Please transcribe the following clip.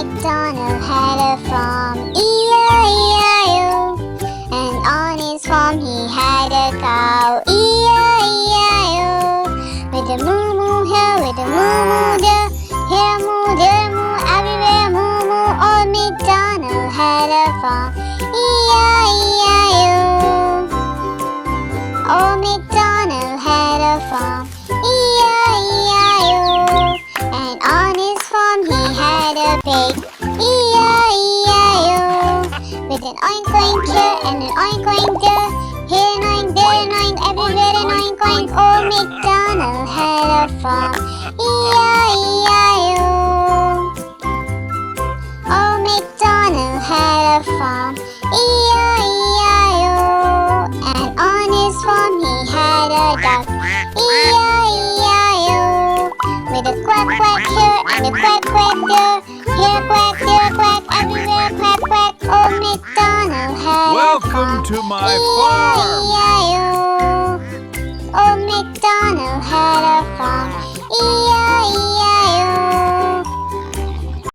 MacDonald had a farm, E-I-E-I-O. And on his farm he had a cow, E-I-E-I-O. With a moo-moo here, with a moo-moo there, here moo, there moo, everywhere moo-moo. Old MacDonald had a farm, E-I-E-I-O. Old MacDonald had a farm, E-I-E-I-O. And on his farm he had a pig, E-I-E-I-O. With an oink oink here and an oink oink there, here an oink, there an oink, everywhere an oink oink. Old MacDonald had a farm, E-I-E-I-O. Old MacDonald had a farm, E-I-E-I-O. And on his farm he had a duck, E-I-E-I-O. With a quack quack here and a quack quack there, here quack, there quack, everywhere quack quack. Old MacDonald had a farm, Welcome to my farm.